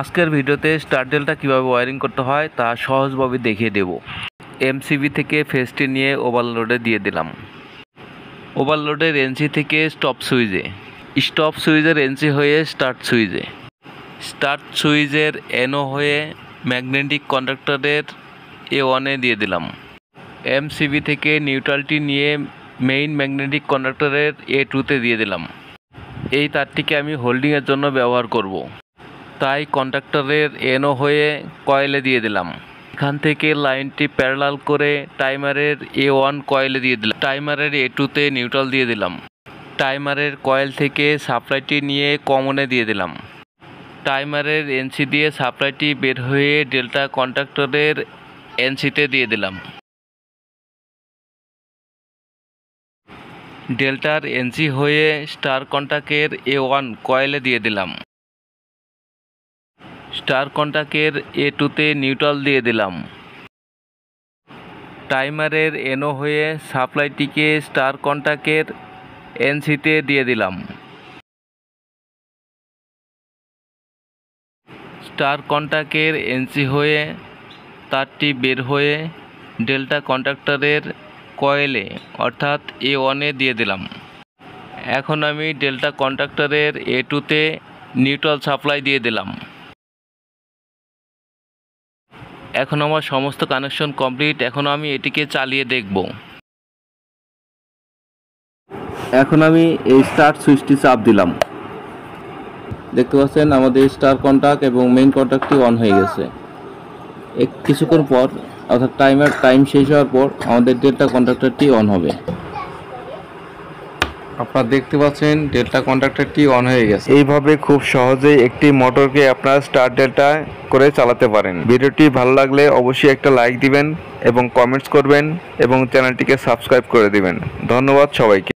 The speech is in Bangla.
আজকের ভিডিওতে স্টার ডেলটা কীভাবে ওয়্যারিং করতে হয় তা সহজভাবে দেখিয়ে দেব। এমসিবি থেকে ফেজটি নিয়ে ওভারলোডে দিয়ে দিলাম। ওভারলোডের এনসি থেকে স্টপ সুইচের এনসি হয়ে স্টার্ট সুইচের এনও হয়ে ম্যাগনেটিক কন্ডাক্টরের A1-এ দিয়ে দিলাম। এমসিবি থেকে নিউট্রালটি নিয়ে মেইন ম্যাগনেটিক কন্ডাক্টরের A2-তে দিয়ে দিলাম। এই তারটিকে আমি হোল্ডিংয়ের জন্য ব্যবহার করব, তাই কন্ডাক্টরের এনও হয়ে কয়েলে দিয়ে দিলাম। এখান থেকে লাইনটি প্যারালাল করে টাইমারের A1 কয়েলে দিয়ে দিলাম। টাইমারের A2-তে নিউট্রাল দিয়ে দিলাম। টাইমারের কয়েল থেকে সাপ্লাইটি নিয়ে কমনে দিয়ে দিলাম। টাইমারের এনসি দিয়ে সাপ্লাইটি বের হয়ে ডেল্টা কন্ডাক্টরের এনসিতে দিয়ে দিলাম। ডেল্টার এনসি হয়ে স্টার কন্টাক্টের A1 কয়েলে দিয়ে দিলাম। স্টার কন্টাক্টের A2-তে নিউট্রাল দিয়ে দিলাম। টাইমারের এনও হয়ে সাপ্লাইটিকে স্টার কন্টাক্টের এনসিতে দিয়ে দিলাম। স্টার কন্টাক্টের এনসি হয়ে তারটি বের হয়ে ডেল্টা কন্ডাক্টরের কয়েলে অর্থাৎ A1-এ দিয়ে দিলাম। এখন আমি ডেল্টা কন্ডাক্টরের A2-তে নিউট্রাল সাপ্লাই দিয়ে দিলাম। এখন আমার সমস্ত কানেকশন কমপ্লিট। এখন আমি এটিকে চালিয়ে দেখব। এখন আমি এই স্টার্ট সুইচটি চাপ দিলাম। দেখতে পাচ্ছেন আমাদের স্টার কন্টাক্ট এবং মেইন কন্টাক্টটি অন হয়ে গেছে। কিছুক্ষণ পর অর্থাৎ টাইম শেষ হওয়ার পর আমাদের ডেল্টা কন্ডাক্টরটি অন হবে। আপনারা দেখতে পাচ্ছেন ডেল্টা কন্ডাক্টরটি অন হয়ে গেছে। এইভাবে খুব সহজেই একটি মোটরকে আপনারা স্টার ডেল্টা করে চালাতে পারেন। ভিডিওটি ভালো লাগলে অবশ্যই একটা লাইক দিবেন এবং কমেন্টস করবেন এবং চ্যানেলটিকে সাবস্ক্রাইব করে দিবেন। ধন্যবাদ সবাইকে।